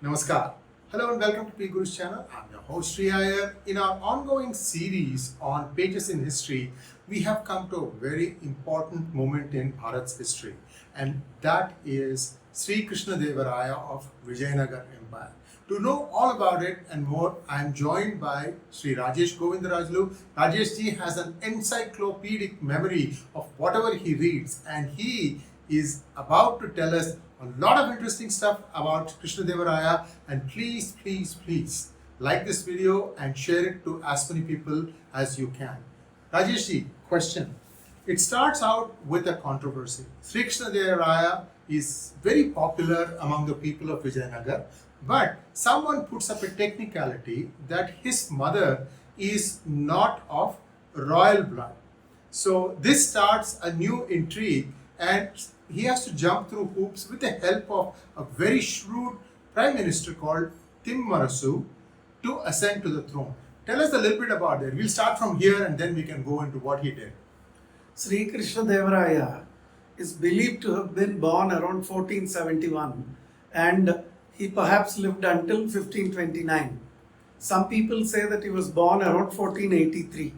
Namaskar. Hello and welcome to 𝗣𝗚𝘂𝘁𝘀 channel. I'm your host Sree Iyer. In our ongoing series on pages in history, we have come to a very important moment in Bharat's history, and that is Sree Krishnadevaraya of Vijayanagar Empire. To know all about it and more, I am joined by Sree Rajesh Govindarajulu. Rajesh ji has an encyclopedic memory of whatever he reads, and he is about to tell us a lot of interesting stuff about Krishnadevaraya. And please like this video and share it to as many people as you can. Rajesh ji, question. It starts out with a controversy. Sree Krishnadevaraya is very popular among the people of Vijayanagar, but someone puts up a technicality that his mother is not of royal blood. So this starts a new intrigue, and he has to jump through hoops with the help of a very shrewd prime minister called 𝗤𝗏𝗄𝘅 to ascend to the throne. Tell us a little bit about that. We'll start from here and then we can go into what he did. Sree Krishnadevaraya is believed to have been born around 1471 and he perhaps lived until 1529. Some people say that he was born around 1483.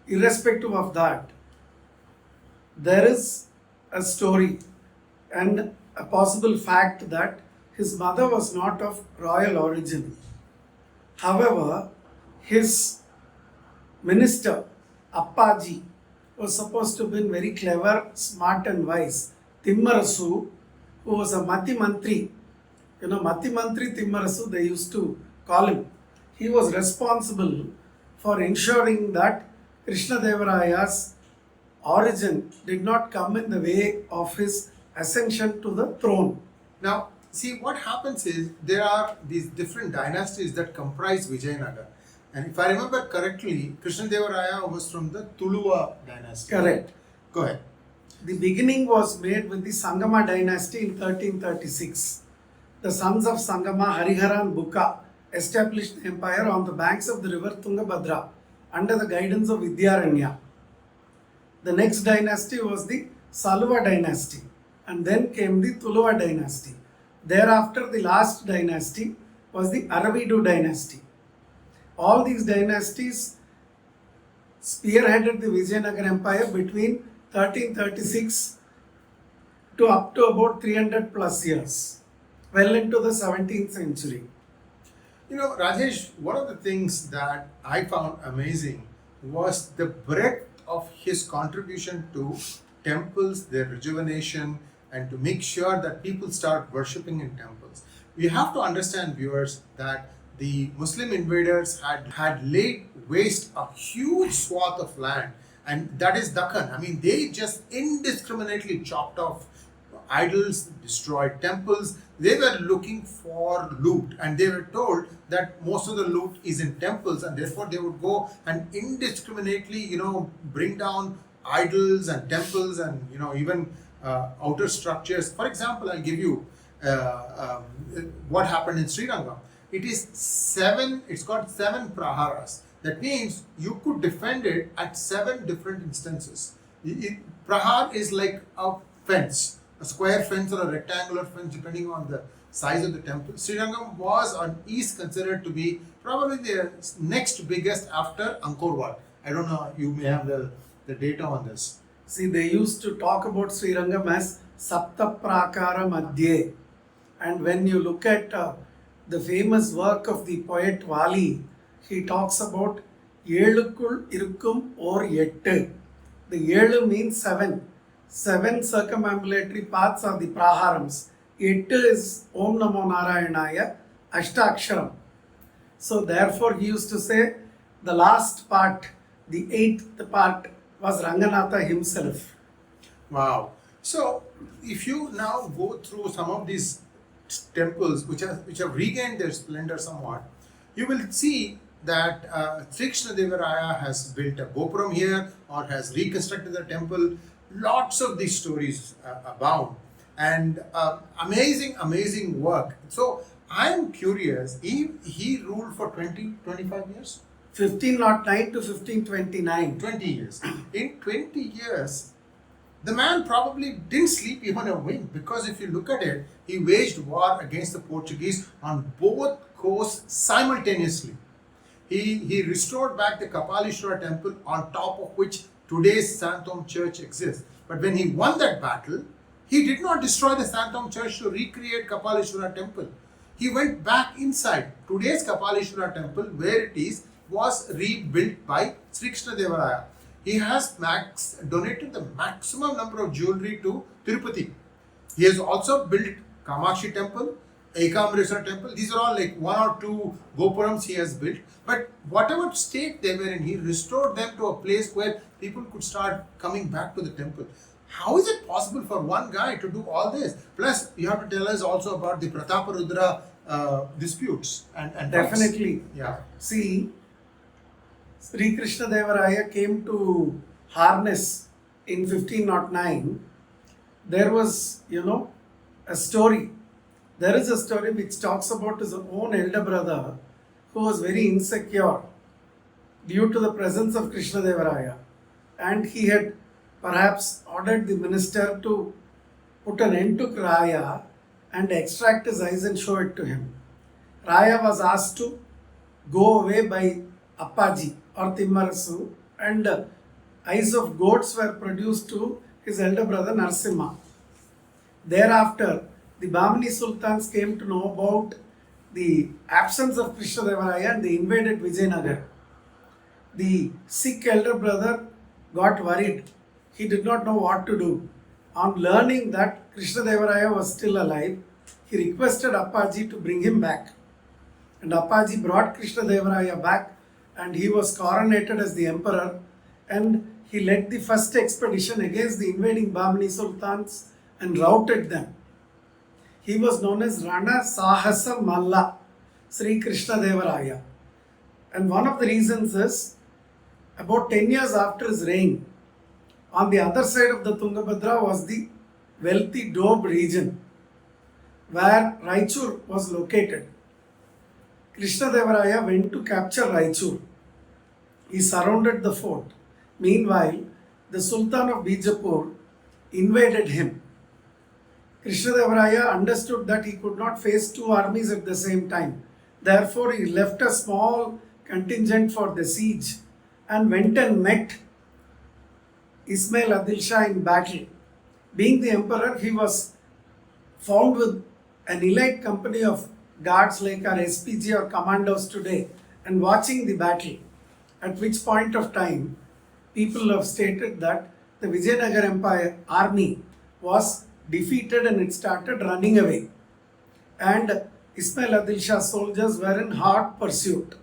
Irrespective of that, there is a story and a possible fact that his mother was not of royal origin. However, his minister, Appaji, was supposed to have been very clever, smart and wise. 𝗤𝗏𝗄𝘅, who was a Mati Mantri, Mati Mantri 𝗤𝗏𝗄𝘅, they used to call him. He was responsible for ensuring that Krishnadevaraya's origin did not come in the way of his ascension to the throne. Now, see what happens is there are these different dynasties that comprise Vijayanagar. And if I remember correctly, Krishnadevaraya was from the Tuluva dynasty. Correct. Go ahead. The beginning was made with the Sangama dynasty in 1336. The sons of Sangama, Harihara and Bukka, established the empire on the banks of the river Tungabhadra under the guidance of Vidyaranya. The next dynasty was the Saluva dynasty, and then came the Tuluva dynasty. Thereafter, the last dynasty was the Aravidu dynasty. All these dynasties spearheaded the Vijayanagar Empire between 1336 to up to about 300 plus years, well into the 17th century. Rajesh, one of the things that I found amazing was the breadth of his contribution to temples, their rejuvenation, and to make sure that people start worshipping in temples. We have to understand, viewers, that the Muslim invaders had laid waste a huge swath of land, and that is Deccan. I mean, they just indiscriminately chopped off idols, destroyed temples. They were looking for loot, and they were told that most of the loot is in temples, and therefore they would go and indiscriminately, bring down idols and temples and, even outer structures. For example, I'll give you what happened in Srirangam. It's got 7 praharas. That means you could defend it at 7 different instances. Prahar is like a fence, a square fence or a rectangular fence depending on the size of the temple. Srirangam is considered to be probably the next biggest after Angkor Wat. I don't know, you may have the data on this. See, they used to talk about Srirangam as Sapta Prakara Madhye. And when you look at the famous work of the poet Vali, he talks about 𝗤𝙧𝙤𝘀𝘀 𝗤𝘧𝙁. The 𝗤𝙧 means 7. 7 circumambulatory paths are the praharams. 𝗤𝘚 is Om Namo Narayanaya, Ashta Aksharam. So therefore he used to say the last part, the 8th part, was Ranganatha himself. Wow. So if you now go through some of these temples which have regained their splendor somewhat, you will see that Sree Krishnadevaraya has built a gopuram here or has reconstructed the temple. Lots of these stories abound, and amazing work. So I am curious, he ruled for 25 years? 1509 to 1529. 20 years. In 20 years, the man probably didn't sleep even a wink, because if you look at it, he waged war against the Portuguese on both coasts simultaneously. He restored back the Kapalishwara temple, on top of which today's Santom Church exists. But when he won that battle, he did not destroy the Santom Church to recreate Kapalishwara temple. He went back inside. Today's Kapalishwara temple, where it is, was rebuilt by Sree Krishnadevaraya. He has donated the maximum number of jewelry to Tirupati. He has also built Kamakshi temple, 𝗤𝘂𝘆 temple. These are all like 1 or 2 gopurams he has built. But whatever state they were in, he restored them to a place where people could start coming back to the temple. How is it possible for one guy to do all this? Plus, you have to tell us also about the Prataparudra disputes and Definitely. Yeah. See, Sree Krishnadevaraya came to harness in 1509. There was, a story. There is a story which talks about his own elder brother who was very insecure due to the presence of Krishnadevaraya, and he had perhaps ordered the minister to put an end to Raya and extract his eyes and show it to him. Raya was asked to go away by Appaji or Timmarasu, and eyes of goats were produced to his elder brother Narasimha. Thereafter, the Bahmani Sultans came to know about the absence of Krishnadevaraya and they invaded Vijayanagar. The sick elder brother got worried. He did not know what to do. On learning that Krishnadevaraya was still alive, he requested Appaji to bring him back. And Appaji brought Krishnadevaraya back, and he was coronated as the emperor, and he led the first expedition against the invading Bahmani Sultans and routed them. He was known as Rana Sahasa Malla, Sree Krishnadevaraya. And one of the reasons is, about 10 years after his reign, on the other side of the Tungabhadra was the wealthy 𝗣𝗚𝗍 region, where Raichur was located. Krishnadevaraya went to capture Raichur. He surrounded the fort. Meanwhile, the Sultan of Bijapur invaded him. Krishnadevaraya understood that he could not face 2 armies at the same time. Therefore, he left a small contingent for the siege and went and met Ismail Adil Shah in battle. Being the emperor, he was found with an elite company of guards like our SPG or commandos today and watching the battle. At which point of time, people have stated that the Vijayanagar Empire army was defeated and it started running away. And Ismail Adil Shah's soldiers were in hot pursuit.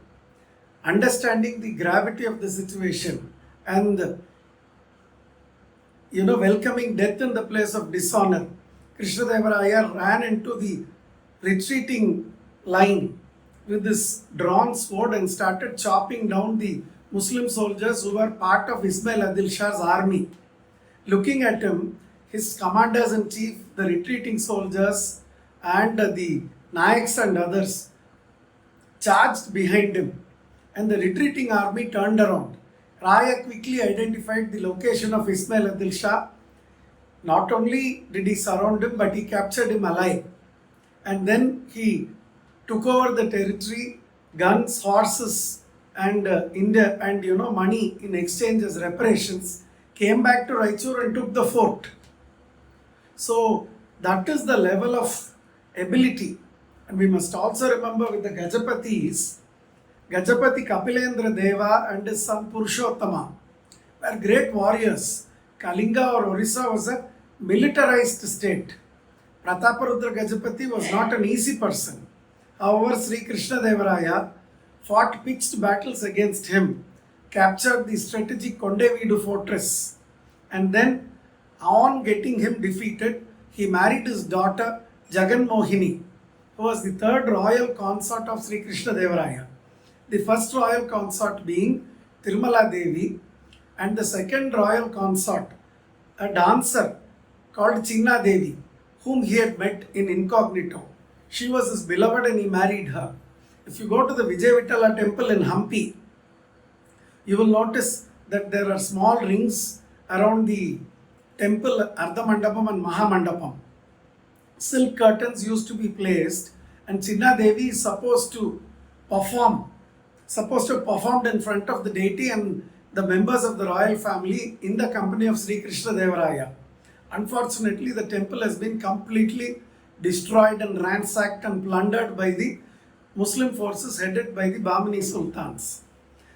Understanding the gravity of the situation and welcoming death in the place of dishonor, Krishnadevaraya ran into the retreating line with his drawn sword and started chopping down the Muslim soldiers who were part of Ismail Adil Shah's army. Looking at him, his commanders-in-chief, the retreating soldiers and the Nayaks and others charged behind him, and the retreating army turned around. Raya quickly identified the location of Ismail Adil Shah. Not only did he surround him, but he captured him alive. And then he took over the territory, guns, horses, and money in exchange as reparations, came back to Raichur and took the fort. So that is the level of ability. And we must also remember with the Gajapatis, Gajapati Kapilendra Deva and his son Purushottama were great warriors. Kalinga or Orissa was a militarized state. Prataparudra Gajapati was not an easy person. However, Sree Krishnadevaraya fought pitched battles against him, captured the strategic Kondevidu fortress, and then on getting him defeated, he married his daughter Jaganmohini, who was the 3rd royal consort of Sree Krishnadevaraya. The first royal consort being Tirumala Devi, and the 2nd royal consort, a dancer called Chinna Devi, whom he had met in incognito. She was his beloved and he married her. If you go to the Vijayanagar temple in Hampi, you will notice that there are small rings around the temple Ardhamandapam and Mahamandapam, silk curtains used to be placed, and Chinna Devi is supposed to perform in front of the deity and the members of the royal family in the company of Sri Krishnadevaraya. Unfortunately, the temple has been completely destroyed and ransacked and plundered by the Muslim forces headed by the Bahmani Sultans.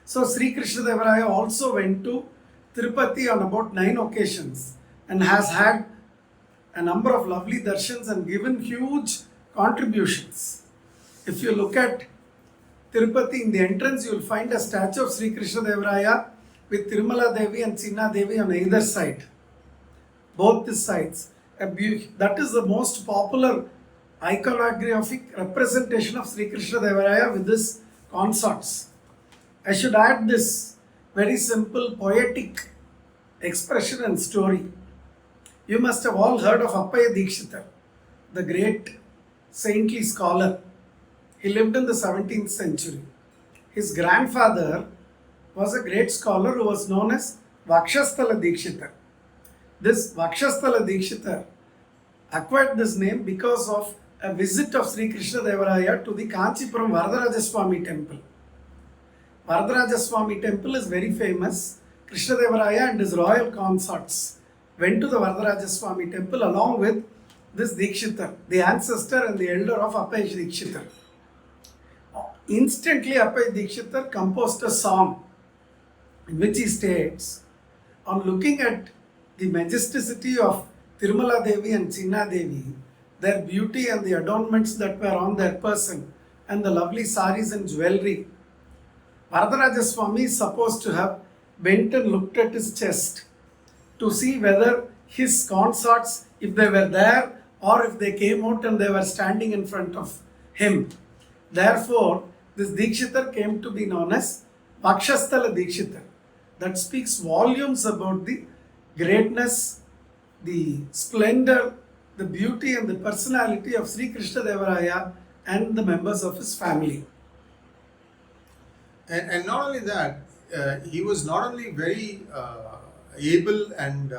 So Sri Krishnadevaraya also went to Tirupati on about 9 occasions and has had a number of lovely darshans and given huge contributions. If you look at Tirupati, in the entrance you will find a statue of Sri Krishnadevaraya with Tirumala Devi and Chinna Devi on either side, both the sides. That is the most popular iconographic representation of Sri Krishnadevaraya with his consorts. I should add this very simple poetic expression and story. You must have all heard of 𝗣𝗚𝘅, the great saintly scholar. He lived in the 17th century. His grandfather was a great scholar who was known as 𝗤𝗚𝘅. This 𝗤𝗚𝘅 acquired this name because of a visit of Sri Krishnadevaraya to the Kanchipuram Varadarajaswamy temple. Varadarajaswamy temple is very famous. Krishnadevaraya and his royal consorts went to the Varadarajaswamy temple along with this Dikshithar, the ancestor and the elder of 𝗣𝗚𝘅. Instantly, 𝗣𝗚𝘅 composed a song in which he states, on looking at the majesticity of Tirumala Devi and Chinna Devi, their beauty and the adornments that were on their person, and the lovely saris and jewelry, Varadarajaswamy is supposed to have bent and looked at his chest to see whether his consorts, if they were there or if they came out and they were standing in front of him. Therefore, this Dikshithar came to be known as 𝗤𝗚𝘅. That speaks volumes about the greatness, the splendor, the beauty and the personality of Sri Krishnadevaraya and the members of his family. And not only that, he was not only very able and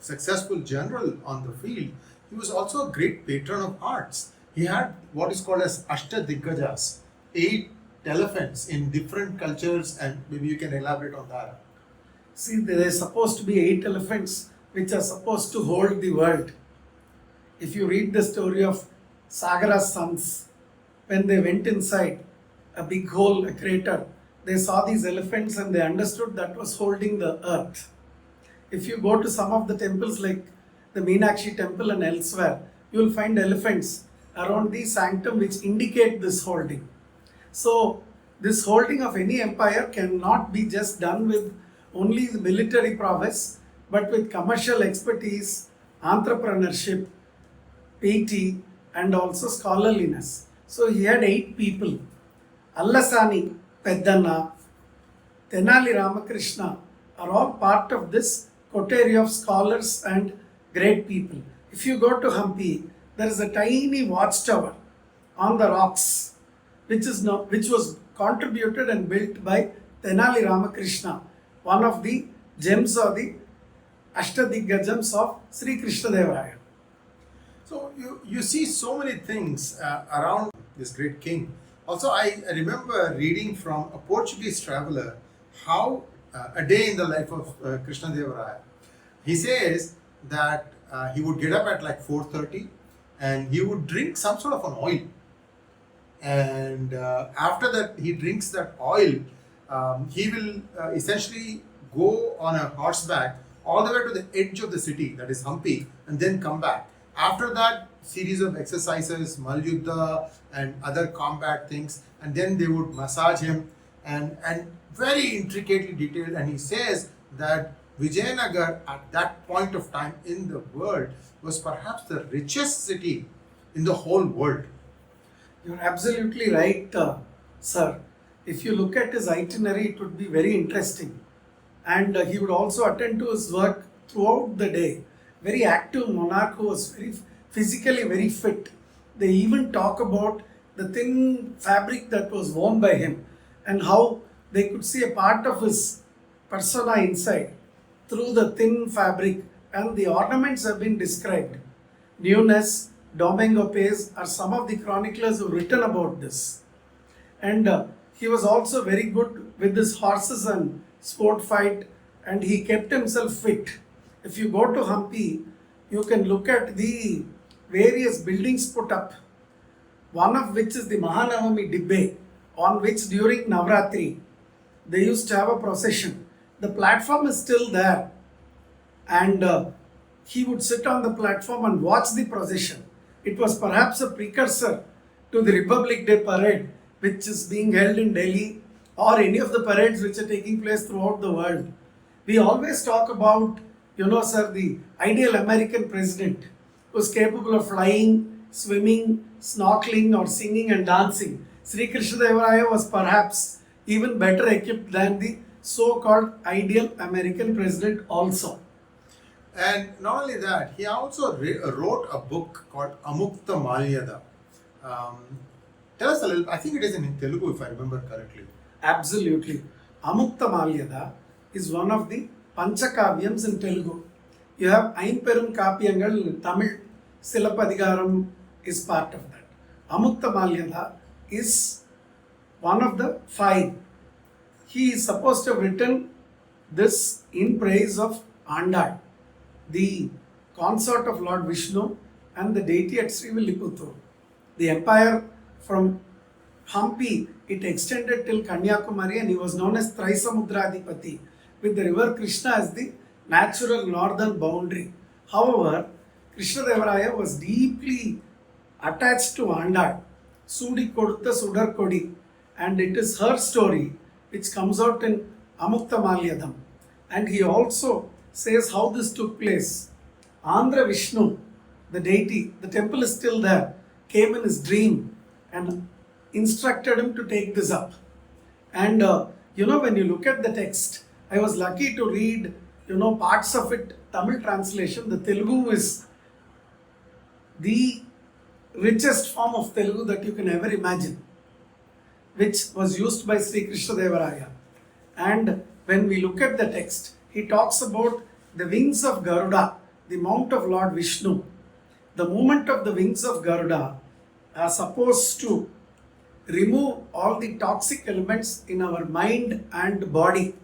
successful general on the field, he was also a great patron of arts. He had what is called as Ashta Diggajas, 8 elephants in different cultures, and maybe you can elaborate on that. See, there are supposed to be 8 elephants which are supposed to hold the world. If you read the story of Sagara's sons, when they went inside a big hole, a crater, they saw these elephants and they understood that was holding the earth. If you go to some of the temples like the Meenakshi temple and elsewhere, you will find elephants around the sanctum which indicate this holding. So, this holding of any empire cannot be just done with only the military prowess, but with commercial expertise, entrepreneurship, piety, and also scholarliness. So, he had 8 people. Allasani Peddanna, Tenali Ramakrishna are all part of this coterie of scholars and great people. If you go to Hampi, there is a tiny watchtower on the rocks, which was contributed and built by Tenali Ramakrishna, one of the gems or the Ashta Diggajams of Sri Krishnadevaraya. So you see so many things around this great king. Also, I remember reading from a Portuguese traveler how a day in the life of Krishnadevaraya. He says that he would get up at like 4:30 and he would drink some sort of an oil. And after that, he drinks that oil, he will essentially go on a horseback all the way to the edge of the city, that is Hampi, and then come back. After that, series of exercises, Malyuddha and other combat things, and then they would massage him and very intricately detailed. And he says that Vijayanagar at that point of time in the world was perhaps the richest city in the whole world. You're absolutely right, sir. If you look at his itinerary, it would be very interesting. And he would also attend to his work throughout the day. Very active monarch who was physically very fit. They even talk about the thin fabric that was worn by him and how they could see a part of his persona inside through the thin fabric and the ornaments have been described. Newness, 𝗤𝙤𝗀𝗄𝘂𝘁 are some of the chroniclers who written about this. And he was also very good with his horses and sport fight, and he kept himself fit. If you go to Hampi, you can look at the various buildings put up, one of which is the Mahanavami Dibbe, on which during Navratri they used to have a procession. The platform is still there, and he would sit on the platform and watch the procession. It was perhaps a precursor to the Republic Day parade, which is being held in Delhi, or any of the parades which are taking place throughout the world. We always talk about, sir, the ideal American president who is capable of flying, swimming, snorkeling, or singing and dancing. Sri Krishnadevaraya was perhaps even better equipped than the so-called ideal American president also. And not only that, he also wrote a book called 𝗤𝗂𝘗𝘀 𝗢𝘂𝘁. Tell us a little, I think it is in Telugu if I remember correctly. Absolutely. 𝗤𝗂𝘗𝘗 is one of the Panchakavyams in Telugu. You have Aimperum Kapyangal in Tamil, 𝗤𝘚𝗍𝑙 is part of that. 𝗤𝗂𝘗𝘗 is one of the 5. He is supposed to have written this in praise of Andal, the consort of Lord Vishnu and the deity at 𝗏𝗡𝗏. The empire from Hampi, it extended till Kanyakumari, and he was known as 𝗏𝗏𝗏, with the river Krishna as the natural northern boundary. However, Krishnadevaraya was deeply attached to Andal, 𝗒𝙧𝙤𝙪𝙥𝙥, and it is her story which comes out in 𝗤𝗂𝘗𝘗𝑙. And he also says how this took place. Andhra Vishnu, the deity, the temple is still there, came in his dream and instructed him to take this up. And when you look at the text, I was lucky to read parts of it, Tamil translation. The Telugu is the richest form of Telugu that you can ever imagine, which was used by Sri Krishnadevaraya. And when we look at the text, he talks about the wings of Garuda, the mount of Lord Vishnu. The movement of the wings of Garuda are supposed to remove all the toxic elements in our mind and body,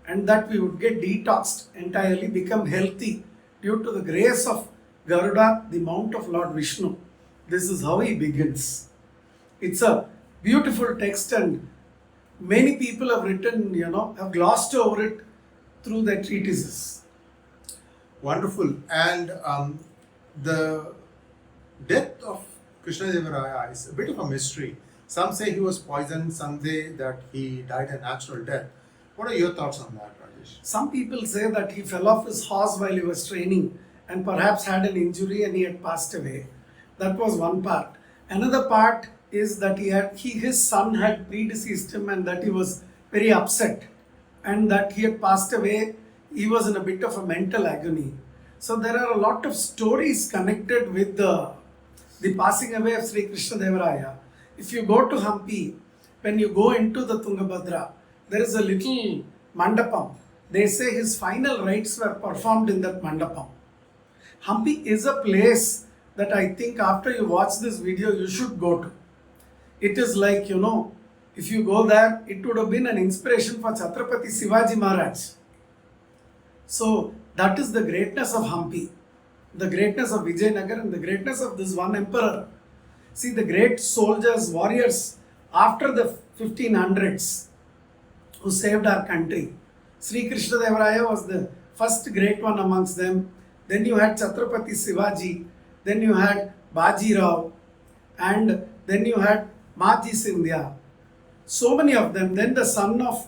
and that we would get detoxed entirely, become healthy due to the grace of Garuda, the mount of Lord Vishnu. This is how he begins. It's a beautiful text, and many people have written, have glossed over it through their treatises. Wonderful. And the death of Krishnadevaraya is a bit of a mystery. Some say he was poisoned, some say that he died a natural death. What are your thoughts on that, Rajesh? Some people say that he fell off his horse while he was training and perhaps had an injury and he had passed away. That was one part. Another part is that his son had predeceased him, and that he was very upset, and that he had passed away. He was in a bit of a mental agony. So there are a lot of stories connected with the passing away of Sri Krishnadevaraya. If you go to Hampi, when you go into the Tungabhadra, there is a little mandapam. They say his final rites were performed in that mandapam. Hampi is a place that I think after you watch this video, you should go to. It is like, if you go there, it would have been an inspiration for 𝗏𝑇 𝗏𝘶𝑖vaji Maharaj. So that is the greatness of Hampi, the greatness of Vijayanagar, and the greatness of this one emperor. See, the great soldiers, warriors after the 1500s who saved our country. Sri Krishnadevaraya was the first great one amongst them. Then you had 𝗏𝑇 𝗏𝑖vaji, then you had Bajirao, and then you had Maji Sindhya. So many of them. Then the son of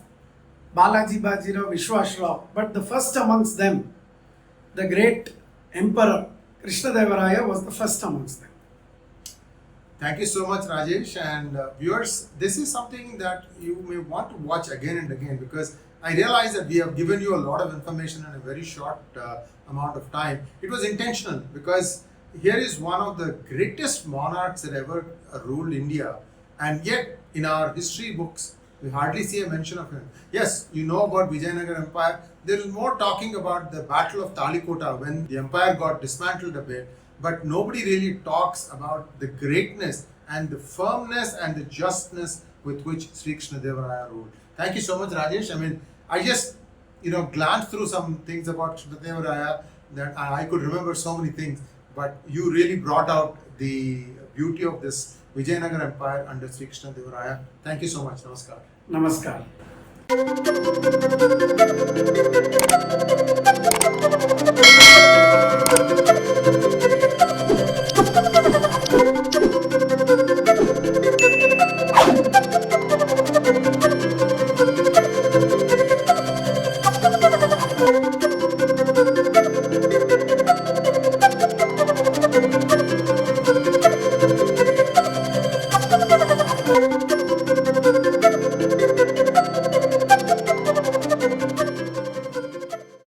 Balaji Bajirao, Vishwashrao. But the first amongst them, the great emperor Krishnadevaraya, was the first amongst them. Thank you so much, Rajesh. And viewers, this is something that you may want to watch again and again, because I realize that we have given you a lot of information in a very short amount of time. It was intentional, because here is one of the greatest monarchs that ever ruled India, and yet in our history books We hardly see a mention of him. Yes, you know about Vijayanagar Empire. There is more talking about the Battle of 𝗤𝗂𝘁 when the empire got dismantled a bit, but nobody really talks about the greatness and the firmness and the justness with which Sri Krishnadevaraya ruled. Thank you so much, Rajesh. I mean, I just glanced through some things about Krishnadevaraya that I could remember so many things, but you really brought out the beauty of this Vijayanagar Empire under Sri Krishnadevaraya. Thank you so much. Namaskar. Namaskar.